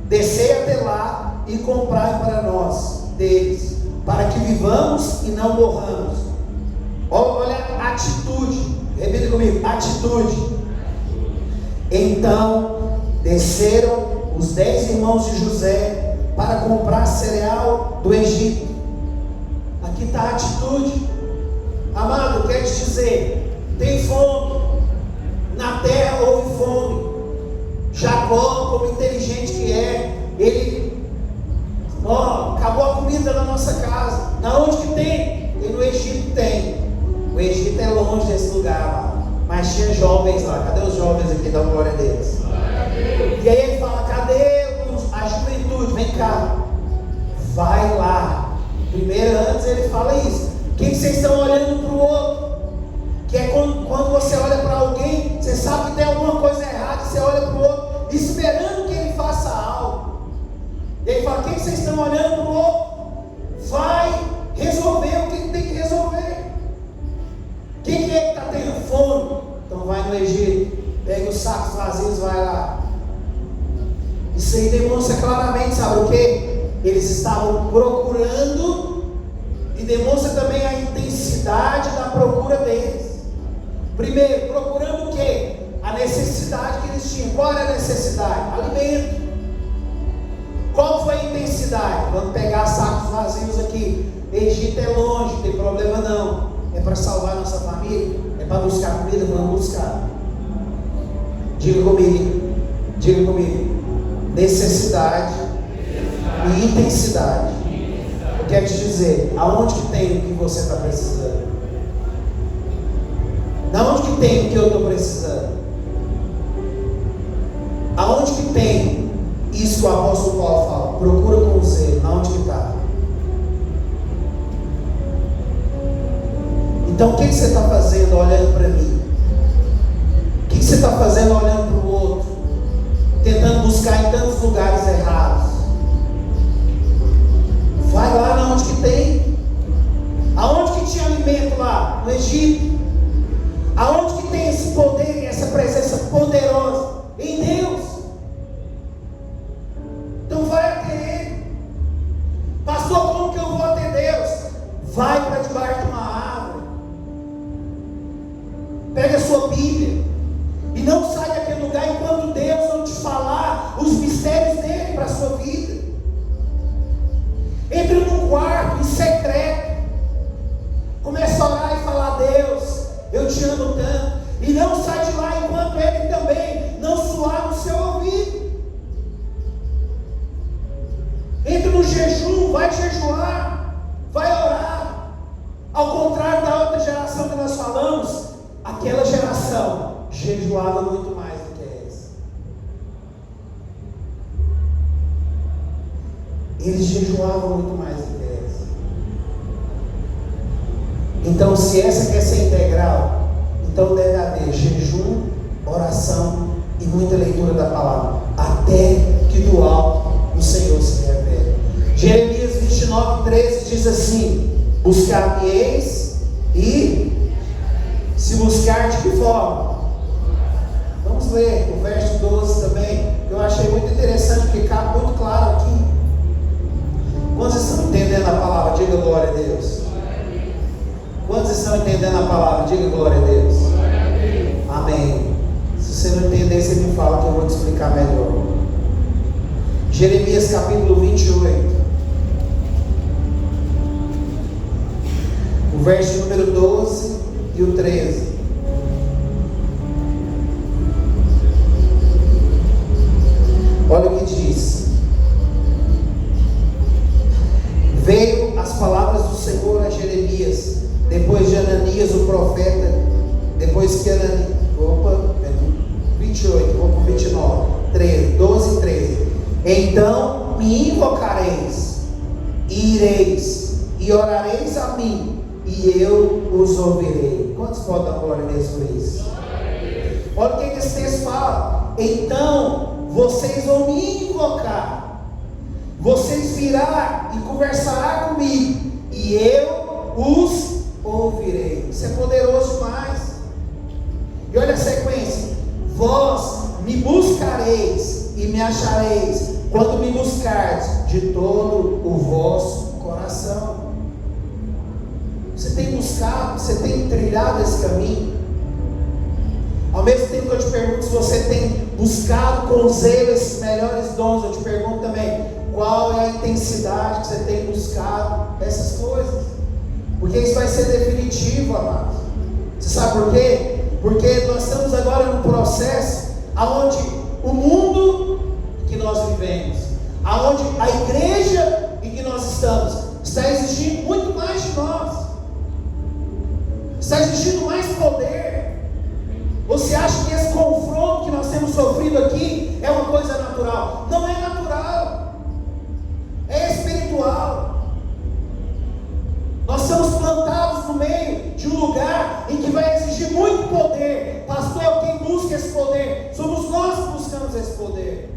Descei até lá e comprai para nós deles. para que vivamos e não morramos. Olha a atitude, repita comigo, atitude. Então desceram os 10 irmãos de José para comprar cereal do Egito. Aqui está a atitude. Amado, quero te dizer, tem fome, na terra houve fome. Jacó, como inteligente que é, ele, acabou a comida na nossa casa. Na onde que tem? E no Egito tem. O Egito é longe desse lugar, amado. Mas tinha jovens lá. Cadê os jovens aqui? Dá glória a Deus. E aí ele fala, cadê a juventude? Vem cá, vai lá. Primeiro, antes ele fala isso. O que vocês estão olhando para o outro? Que é quando você olha para alguém, você sabe que tem alguma coisa errada, você olha para o outro, esperando que ele faça algo. E ele fala, o que vocês estão olhando para o outro? Vai resolver o que tem que resolver. Quem é que está tendo fome? Então vai no Egito, pega os sacos vazios, vai lá. Isso aí demonstra claramente, sabe o que? Eles estavam procurando, e demonstra também a intensidade da procura deles. Primeiro, procurando o que? A necessidade que eles tinham. Qual era a necessidade? Alimento. Qual foi a intensidade? Vamos pegar sacos vazios aqui. Egito é longe, não tem problema não. É para salvar nossa família? É para buscar comida? Vamos buscar. Diga comigo. Necessidade e intensidade. Eu quero te dizer, aonde que tem o que você está precisando? Aonde que tem o que eu estou precisando? Aonde que tem isso que o apóstolo Paulo fala? Procura com zelo. Aonde que está? Então o que você está fazendo olhando para mim? O que você está fazendo olhando para o outro? Tentando buscar em tantos lugares errados. Vai lá onde que tem. Aonde que tinha alimento lá? No Egito. Aonde que tem esse poder e essa presença poderosa? Em Deus. Então vai até Ele. Pastor, como que eu vou até Deus? Vai para debaixo de uma árvore. Pega a sua Bíblia. E não sai daquele lugar enquanto Deus não te falar os mistérios dele para a sua vida. Entre num quarto em secreto. Comece a orar e falar a Deus, eu te amo tanto. E não sai de lá enquanto ele também não soar no seu ouvido. Entre no jejum, vai jejuar, vai orar. Ao contrário da outra geração que nós falamos, aquela geração jejuava muito mais do que essa. Eles jejuavam muito mais do que essa. Então, se essa quer ser integral, então deve haver jejum, oração e muita leitura da palavra, até que do alto o Senhor se revele. Jeremias 29:13 diz assim: buscar-me-eis e se buscar de que forma? Vamos ler o verso 12 também, que eu achei muito interessante, porque cabe muito claro aqui. Quantos estão entendendo a palavra? Diga glória a Deus. Quantos estão entendendo a palavra? Diga glória a Deus. Amém. Se você não entender, você me fala que eu vou te explicar melhor. Jeremias capítulo 28. O verso número 12 e o 13. Olha o que diz. Veio as palavras do Senhor a Jeremias, depois de Ananias o profeta, depois que Ananias, 28, vou para 29, 12 e 13. Então me invocareis, e ireis, e orareis a mim, e eu os ouvirei. Quantos podem dar glória a Deus por isso? Olha o que esse texto fala. Então vocês vão me invocar, vocês virão e conversarão comigo, e eu os ouvirei. Isso é poderoso demais. E olha a sequência: vós me buscareis e me achareis, quando me buscardes de todo o vosso coração. Você tem trilhado esse caminho? Ao mesmo tempo que eu te pergunto se você tem buscado com zelo esses melhores dons, eu te pergunto também, qual é a intensidade que você tem buscado essas coisas? Porque isso vai ser definitivo, amados. Você sabe por quê? Porque nós estamos agora num processo onde o mundo que nós vivemos, aonde a igreja em que nós estamos, está exigindo muito mais de nós, está exigindo mais poder. Você acha que esse confronto que nós temos sofrido aqui é uma coisa natural? Não é natural, é espiritual. Nós somos plantados no meio de um lugar em que vai exigir muito poder. Pastor, quem busca esse poder? Somos nós que buscamos esse poder.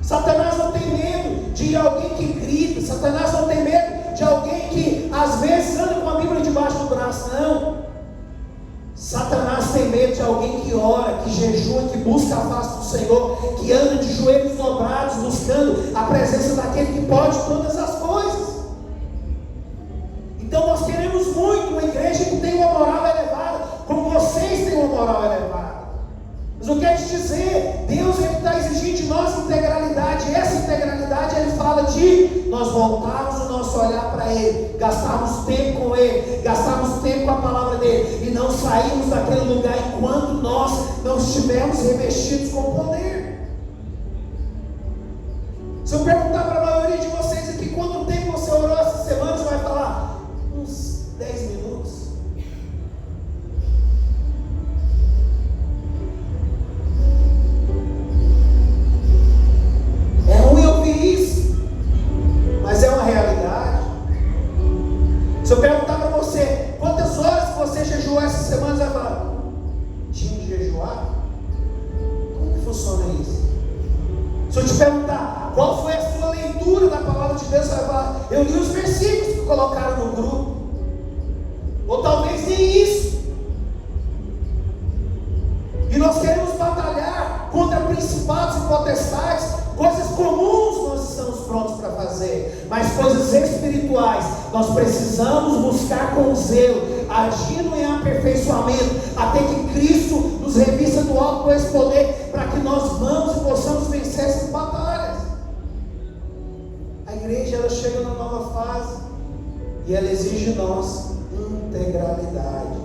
Satanás não tem medo de alguém que grita. Satanás não tem medo de alguém que às vezes anda com a Bíblia debaixo do braço. Não. Satanás tem medo de alguém que ora, que jejua, que busca a face do Senhor, que anda de joelhos dobrados, buscando a presença daquele que pode todas as coisas. Então nós queremos muito uma igreja que tem uma moral elevada, como vocês têm uma moral elevada. Mas eu quero te dizer, Deus está exigindo de nós integralidade. E essa integralidade Ele fala de nós voltarmos o nosso olhar para Ele, gastarmos tempo com Ele, gastarmos tempo com a palavra dEle, e não sairmos daquele lugar enquanto nós não estivermos revestidos com poder. Se eu perguntar para a maioria de vocês aqui quanto tempo você orou essa semana, você vai falar uns 10 minutos. É ruim ouvir isso, mas é uma realidade. Se eu perguntar para você quantas horas você jejuou essa semana, você vai falar: tinha de jejuar? Como que funciona isso? Se eu te perguntar qual foi a sua leitura da palavra de Deus, você vai falar: eu li os versículos que colocaram no grupo. Ou talvez nem isso. E nós queremos batalhar contra principados e potestades. Coisas comuns nós estamos prontos para fazer, mas coisas espirituais nós precisamos buscar com zelo, agindo em aperfeiçoamento, até que Cristo nos revista do alto com esse poder, para que nós vamos e possamos vencer essas batalhas. A igreja, ela chega numa nova fase e ela exige de nós integralidade.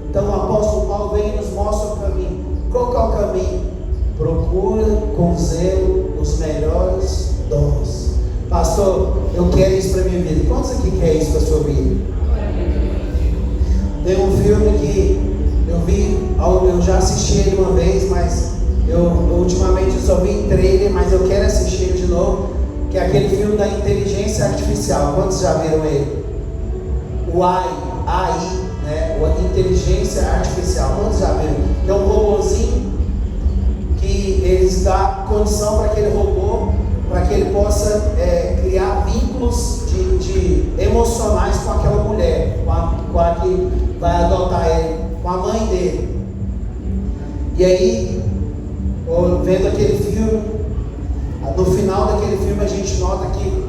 Então o apóstolo Paulo vem e nos mostra o caminho. Qual que é o caminho? Procura com zelo os melhores dons. Pastor, eu quero isso para a minha vida. Quantos aqui querem isso para a sua vida? Tem um filme que eu vi, eu já assisti ele uma vez, mas ultimamente eu só vi em trailer, mas eu quero assistir ele de novo, que é aquele filme da inteligência artificial. Quantos já viram ele? O AI, né? A inteligência artificial. Quantos já viram? Que é um robôzinho que eles dão condição para aquele robô, para que ele possa criar vínculos de emocionais com aquela mulher, com a que vai adotar ele, com a mãe dele. E aí, vendo aquele filme, no final daquele filme a gente nota que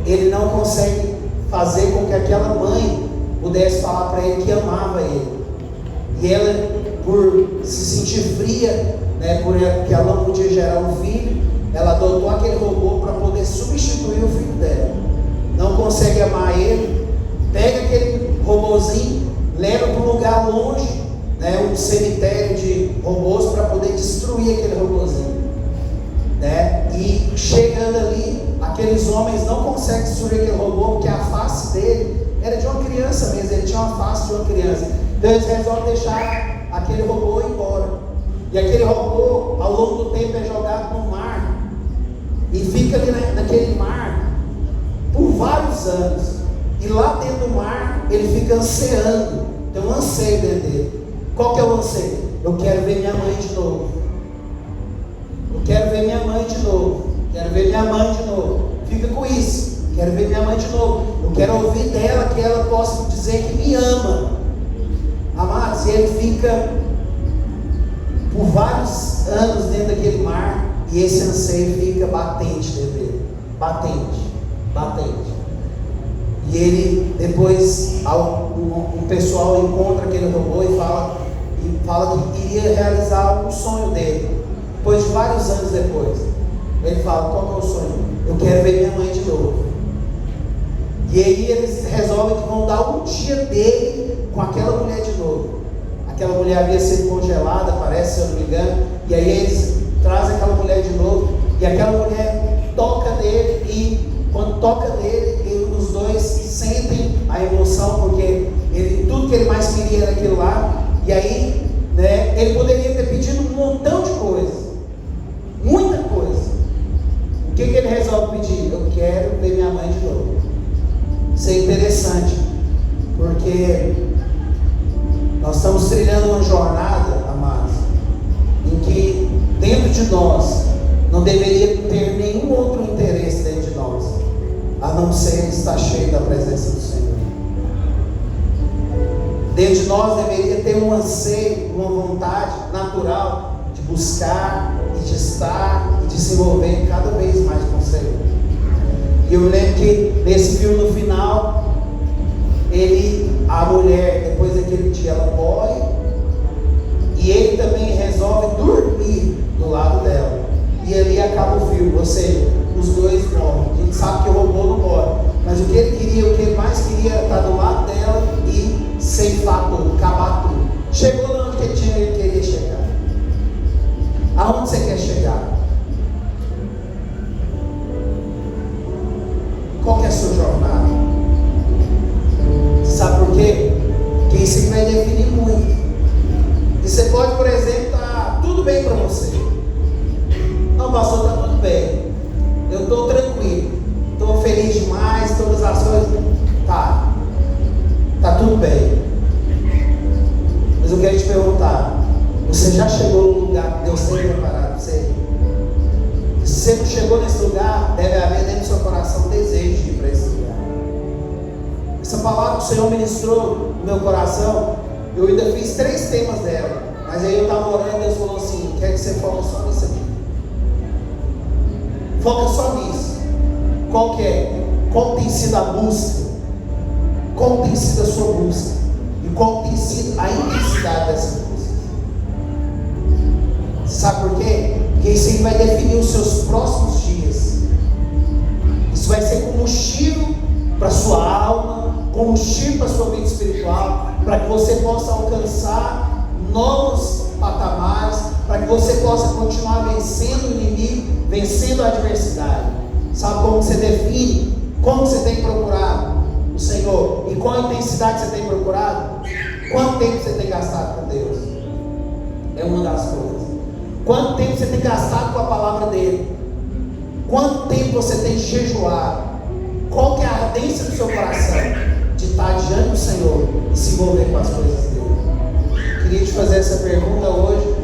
ele não consegue fazer com que aquela mãe pudesse falar para ele que amava ele. E ela, por se sentir fria, né, porque ela não podia gerar um filho, ela adotou aquele robô para poder substituir o filho dela. Não consegue amar ele, pega aquele robôzinho, leva para um lugar longe, né, um cemitério de robôs, para poder destruir aquele robôzinho, né? E chegando ali, aqueles homens não conseguem destruir aquele robô, porque a face dele era de uma criança mesmo, ele tinha uma face de uma criança. Então eles resolvem deixar aquele robô embora. E aquele robô, ao longo do tempo, é jogado no mar. E fica ali naquele mar por vários anos. E lá dentro do mar, ele fica ansiando. Tem um anseio dentro dele. Qual que é o anseio? Eu quero ver minha mãe de novo. Eu quero ver minha mãe de novo. Quero ver minha mãe de novo. Fica com isso. Quero ver minha mãe de novo. Eu quero ouvir dela que ela possa dizer que me ama. Amados, e ele fica por vários anos dentro daquele mar, e esse anseio fica batente dentro dele, batente. E ele, depois, o pessoal encontra aquele robô e fala que iria realizar um sonho dele. Depois de vários anos depois, ele fala: qual é o sonho? Eu quero ver minha mãe de novo. E aí eles resolvem que vão dar um dia dele com aquela mulher de novo. Aquela mulher havia sido congelada, parece, se eu não me engano. E aí eles trazem aquela mulher de novo. E aquela mulher toca nele. E quando toca nele, os dois sentem a emoção, porque tudo que ele mais queria era aquilo lá. E aí, né, ele poderia ter pedido um montão de coisa, muita coisa. O que ele resolve pedir? Eu quero ver minha mãe de novo. Isso é interessante, porque nós estamos trilhando uma jornada, amados, em que dentro de nós não deveria ter nenhum outro interesse dentro de nós, a não ser estar cheio da presença do Senhor. Dentro de nós deveria ter um anseio, uma vontade natural de buscar e de estar e de se envolver cada vez mais com o Senhor. E eu lembro que nesse filme, no final, a mulher, depois daquele dia, ela morre, e ele também resolve dormir do lado dela. E ali acaba o filme, ou seja, os dois morrem. A gente sabe que o robô não morre, mas o que ele queria, o que ele mais queria era estar do lado dela e ceifar tudo, acabar tudo. Chegou onde ele queria chegar. Aonde você quer chegar? Qual que é a sua jornada? Sabe por quê? Porque isso vai definir muito. E você pode, por exemplo, estar tudo bem para você. Não, pastor, está tudo bem. Eu estou tranquilo. Estou feliz demais, todas as coisas. Tá tudo bem. Mas eu quero te perguntar: você já chegou no lugar que Deus tem preparado para você? Se você não chegou nesse lugar, deve haver dentro do seu coração um desejo de ir para esse lugar. Essa palavra que o Senhor ministrou no meu coração, eu ainda fiz 3 temas dela, mas aí eu estava orando e Deus falou assim: quero que você foque só nisso aqui. Foca só nisso. Qual que é? Qual tem sido a busca? Qual tem sido a sua busca? E qual tem sido a intensidade dessa busca? Sabe por quê? Porque isso aí vai definir os seus próximos dias. Isso vai ser combustível para a sua alma, combustível para a sua vida espiritual, para que você possa alcançar novos patamares, para que você possa continuar vencendo o inimigo, vencendo a adversidade. Sabe como você define? Como você tem procurado o Senhor? E qual a intensidade você tem procurado? Quanto tempo você tem gastado com Deus? É uma das coisas. Quanto tempo você tem gastado com a palavra dele? Quanto tempo você tem jejuado? Qual que é a ardência do seu coração de estar diante do Senhor e se envolver com as coisas dele? Queria te fazer essa pergunta hoje.